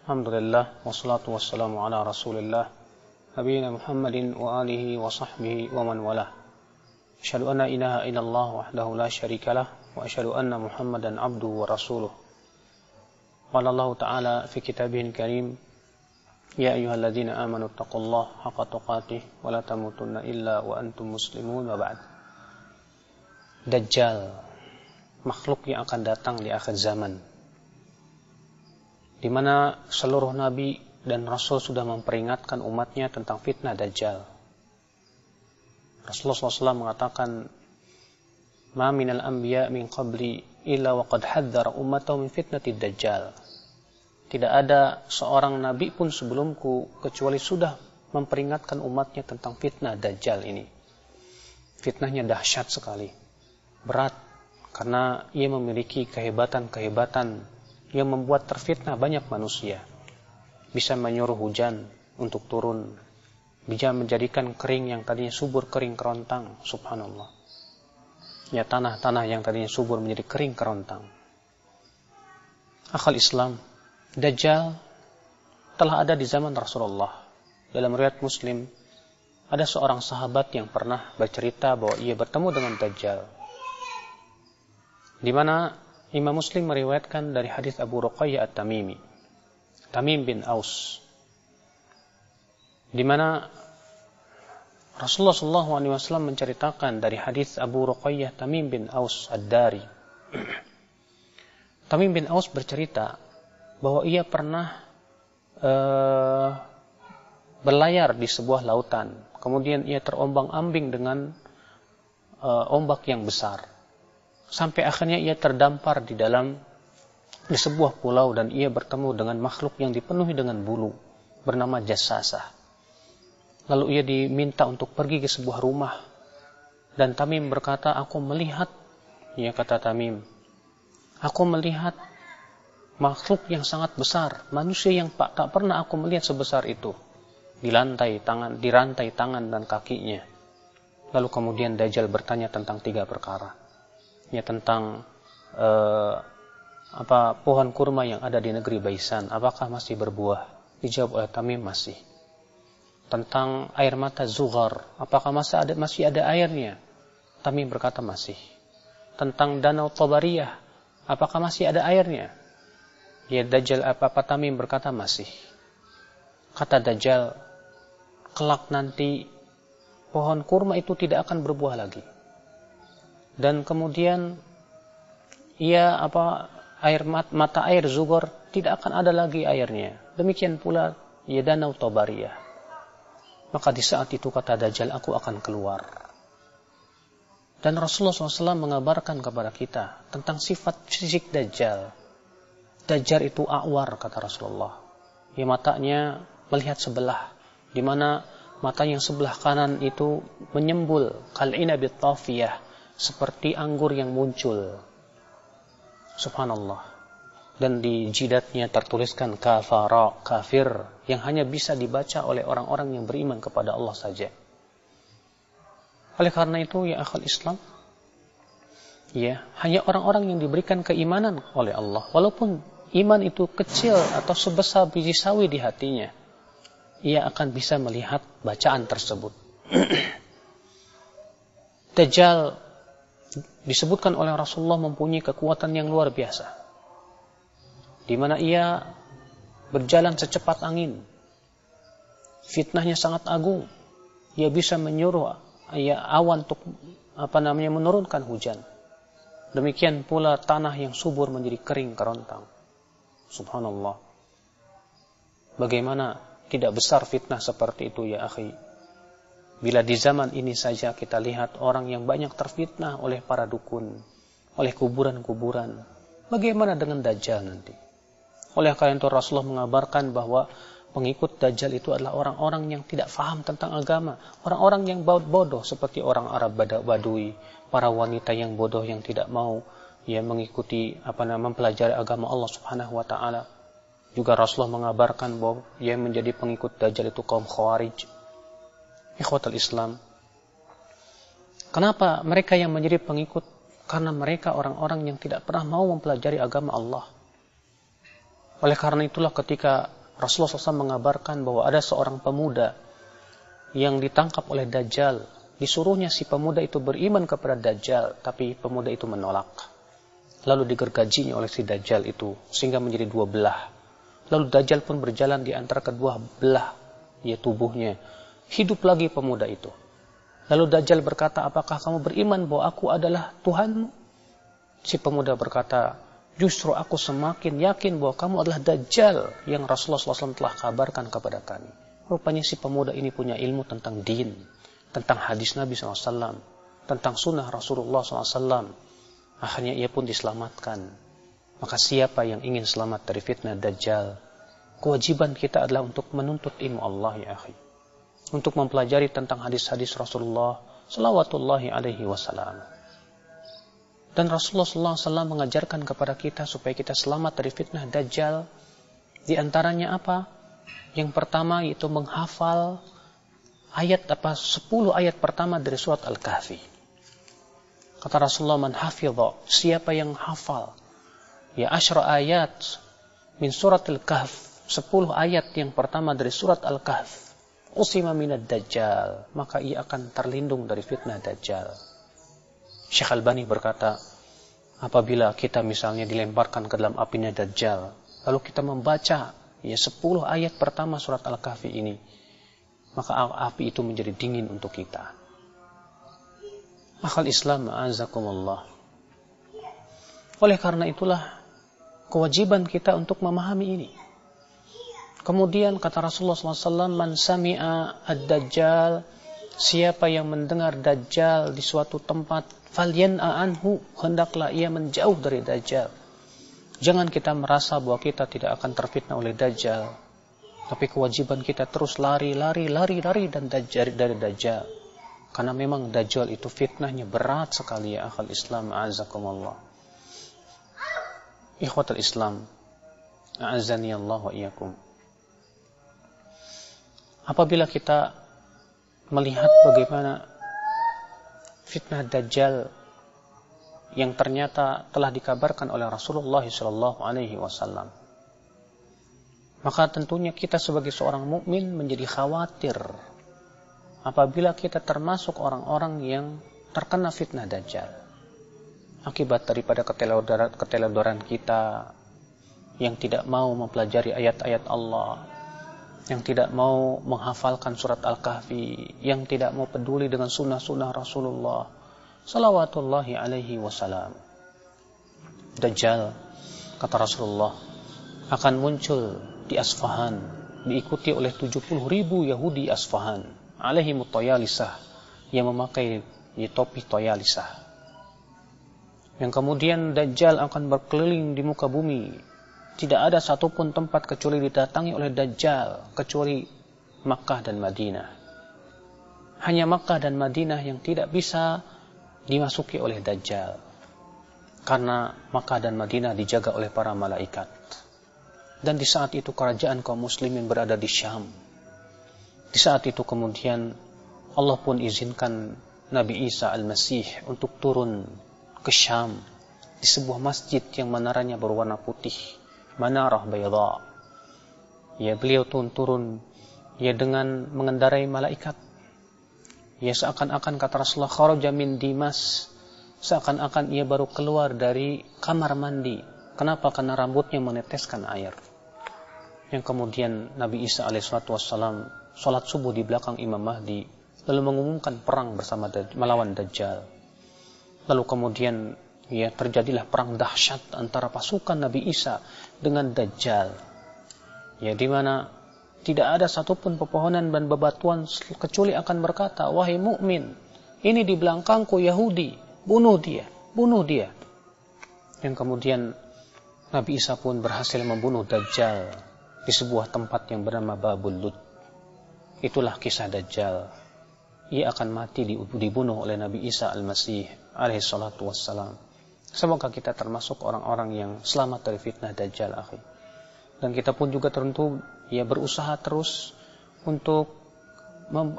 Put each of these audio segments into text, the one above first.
Alhamdulillah, wassalatu wassalamu ala rasulillah nabiyina Muhammadin wa alihi wa sahbihi wa man walah. Asyhadu an la ilaha illallah wahdahu la syarikalah wa asyhadu anna Muhammadan abduhu wa rasuluh. Qala Allah Ta'ala fi kitabihil karim, ya ayyuhalladzina amanu taqullaha haqqa tuqatih wa la tamutunna illa wa antum muslimun wa ba'd. Dajjal, makhluk yang akan datang di akhir zaman, di mana seluruh nabi dan rasul sudah memperingatkan umatnya tentang fitnah Dajjal. Rasulullah SAW mengatakan, ma minal anbiya min qabli illa wa qad hadzara ummatahu min fitnatid Dajjal. Tidak ada seorang nabi pun sebelumku kecuali sudah memperingatkan umatnya tentang fitnah Dajjal ini. Fitnahnya dahsyat sekali, berat, karena ia memiliki kehebatan-kehebatan yang membuat terfitnah banyak manusia. Bisa menyuruh hujan untuk turun, bisa menjadikan kering yang tadinya subur kering kerontang, subhanallah. Ya, tanah-tanah yang tadinya subur menjadi kering kerontang. Akhal Islam, Dajjal telah ada di zaman Rasulullah. Dalam riwayat Muslim, ada seorang sahabat yang pernah bercerita bahwa ia bertemu dengan Dajjal, di mana Imam Muslim meriwayatkan dari hadis Abu Ruqayyah At-Tamimi, Tamim bin Aus, di mana Rasulullah SAW menceritakan dari hadis Abu Ruqayyah Tamim bin Aus Ad-Dari. Tamim bin Aus bercerita bahwa ia pernah berlayar di sebuah lautan, kemudian ia terombang-ambing dengan ombak yang besar. Sampai akhirnya ia terdampar di sebuah pulau dan ia bertemu dengan makhluk yang dipenuhi dengan bulu bernama Jassasah. Lalu ia diminta untuk pergi ke sebuah rumah, dan Tamim berkata, aku melihat, ia kata Tamim, aku melihat makhluk yang sangat besar, manusia yang tak pernah aku melihat sebesar itu, dirantai tangan dan kakinya. Lalu kemudian Dajjal bertanya tentang 3 perkara. Ya, tentang pohon kurma yang ada di negeri Baisan, apakah masih berbuah? Dijawab oleh Tamim, masih. Tentang air mata Zughar, apakah masih ada airnya? Tamim berkata masih. Tentang danau Tabariyah, apakah masih ada airnya? Ya, Dajjal Tamim berkata masih. Kata Dajjal, kelak nanti pohon kurma itu tidak akan berbuah lagi. Dan kemudian mata air Zughar tidak akan ada lagi airnya. Demikian pula ya danau Tabariyah. Maka di saat itu kata Dajjal, aku akan keluar. Dan Rasulullah SAW mengabarkan kepada kita tentang sifat fisik Dajjal. Dajjal itu a'war, kata Rasulullah. Ya, matanya melihat sebelah, di mana mata yang sebelah kanan itu menyembul kal'inabit tafiyah, seperti anggur yang muncul. Subhanallah. Dan di jidatnya tertuliskan kafara, kafir, yang hanya bisa dibaca oleh orang-orang yang beriman kepada Allah saja. Oleh karena itu, ya akhal Islam, ya, hanya orang-orang yang diberikan keimanan oleh Allah, walaupun iman itu kecil atau sebesar biji sawi di hatinya, ia akan bisa melihat bacaan tersebut. Dajjal disebutkan oleh Rasulullah mempunyai kekuatan yang luar biasa, di mana ia berjalan secepat angin. Fitnahnya sangat agung. Ia bisa menyuruh awan untuk menurunkan hujan. Demikian pula tanah yang subur menjadi kering kerontang. Subhanallah. Bagaimana tidak besar fitnah seperti itu, ya akhi? Bila di zaman ini saja kita lihat orang yang banyak terfitnah oleh para dukun, oleh kuburan-kuburan, bagaimana dengan Dajjal nanti? Oleh karena itu Rasulullah mengabarkan bahwa pengikut Dajjal itu adalah orang-orang yang tidak faham tentang agama, orang-orang yang bodoh seperti orang Arab Badui, para wanita yang bodoh yang tidak mau mengikuti mempelajari agama Allah Subhanahu wa taala. Juga Rasulullah mengabarkan bahwa yang menjadi pengikut Dajjal itu kaum Khawarij. Ikhwatul Islam, kenapa mereka yang menjadi pengikut? Karena mereka orang-orang yang tidak pernah mau mempelajari agama Allah. Oleh karena itulah ketika Rasulullah SAW mengabarkan bahwa ada seorang pemuda yang ditangkap oleh Dajjal. Disuruhnya si pemuda itu beriman kepada Dajjal, tapi pemuda itu menolak. Lalu digergajinya oleh si Dajjal itu, sehingga menjadi dua belah. Lalu Dajjal pun berjalan di antara kedua belah tubuhnya. Hidup lagi pemuda itu. Lalu Dajjal berkata, apakah kamu beriman bahwa aku adalah Tuhanmu? Si pemuda berkata, justru aku semakin yakin bahwa kamu adalah Dajjal yang Rasulullah SAW telah kabarkan kepada kami. Rupanya si pemuda ini punya ilmu tentang din, tentang hadis Nabi SAW, tentang sunnah Rasulullah SAW. Akhirnya ia pun diselamatkan. Maka siapa yang ingin selamat dari fitnah Dajjal, kewajiban kita adalah untuk menuntut ilmu Allah ya akhi. Untuk mempelajari tentang hadis-hadis Rasulullah salawatullahi alaihi wasallam. Dan Rasulullah SAW mengajarkan kepada kita supaya kita selamat dari fitnah Dajjal. Di antaranya apa? Yang pertama yaitu menghafal 10 ayat pertama dari surat Al-Kahfi. Kata Rasulullah, man hafidha, siapa yang hafal 10 ayat min surat Al-Kahf, 10 ayat yang pertama dari surat Al-Kahf, usima minad Dajjal, maka ia akan terlindung dari fitnah Dajjal. Syekh Albani berkata, apabila kita misalnya dilemparkan ke dalam apinya Dajjal, lalu kita membaca 10 ayat pertama surat Al-Kahfi ini, maka api itu menjadi dingin untuk kita. Akhal Islam, a'azakumullah. Oleh karena itulah kewajiban kita untuk memahami ini. Kemudian kata Rasulullah SAW, man sami'a ad-Dajjal, siapa yang mendengar Dajjal di suatu tempat, falyan'a anhu, hendaklah ia menjauh dari Dajjal. Jangan kita merasa bahwa kita tidak akan terfitnah oleh Dajjal, tapi kewajiban kita terus lari dan dari Dajjal. Karena memang Dajjal itu fitnahnya berat sekali ya akhal Islam, a'azakumullah. Ikhwatul Islam, a'azani Allah wa iyyakum. Apabila kita melihat bagaimana fitnah Dajjal yang ternyata telah dikabarkan oleh Rasulullah SAW, maka tentunya kita sebagai seorang mukmin menjadi khawatir apabila kita termasuk orang-orang yang terkena fitnah Dajjal akibat daripada keteledoran kita yang tidak mau mempelajari ayat-ayat Allah, yang tidak mau menghafalkan surat Al-Kahfi, yang tidak mau peduli dengan sunnah-sunnah Rasulullah salawatullahi alaihi wasallam. Dajjal, kata Rasulullah, akan muncul di Asfahan, diikuti oleh 70.000 Yahudi Asfahan, alaihimut toyalisah, yang memakai topi toyalisah. Yang kemudian Dajjal akan berkeliling di muka bumi. Tidak ada satupun tempat kecuali didatangi oleh Dajjal, kecuali Makkah dan Madinah. Hanya Makkah dan Madinah yang tidak bisa dimasuki oleh Dajjal, karena Makkah dan Madinah dijaga oleh para malaikat. Dan di saat itu kerajaan kaum muslimin berada di Syam. Di saat itu kemudian Allah pun izinkan Nabi Isa Al-Masih untuk turun ke Syam di sebuah masjid yang menaranya berwarna putih, manarah bayda. Beliau turun dengan mengendarai malaikat. Seakan-akan kata Rasulullah, kharaja min Dimas, seakan-akan ia baru keluar dari kamar mandi. Kenapa? Karena rambutnya meneteskan air. Yang kemudian Nabi Isa alaihissalam salat subuh di belakang Imam Mahdi, lalu mengumumkan perang bersama melawan Dajjal. Lalu kemudian terjadilah perang dahsyat antara pasukan Nabi Isa dengan Dajjal. Di mana tidak ada satupun pepohonan dan bebatuan kecuali akan berkata, wahai mukmin, ini di belakangku Yahudi, bunuh dia. Yang kemudian Nabi Isa pun berhasil membunuh Dajjal di sebuah tempat yang bernama Babul Lud. Itulah kisah Dajjal. Ia akan mati dibunuh oleh Nabi Isa Al-Masih alaihi salatu wassalam. Semoga kita termasuk orang-orang yang selamat dari fitnah Dajjal, akhi. Dan kita pun juga tentu berusaha terus untuk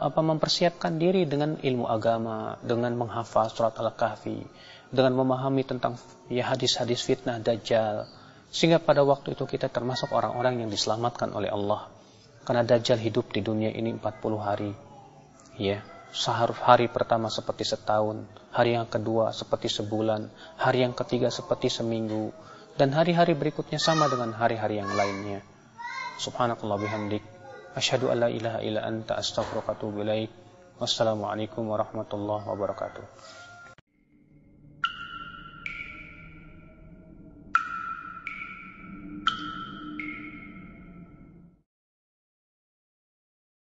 mempersiapkan diri dengan ilmu agama, dengan menghafal surat Al-Kahfi, dengan memahami tentang hadis-hadis fitnah Dajjal, Sehingga pada waktu itu kita termasuk orang-orang yang diselamatkan oleh Allah. Karena Dajjal hidup di dunia ini 40 hari. Ya, hari pertama seperti setahun, hari yang kedua seperti sebulan, hari yang ketiga seperti seminggu, dan hari-hari berikutnya sama dengan hari-hari yang lainnya. Subhanakallah bihamdik, asyhadu an la ilaha illa anta astaghfiruka wa atubu ilaik. Wassalamualaikum warahmatullahi wabarakatuh.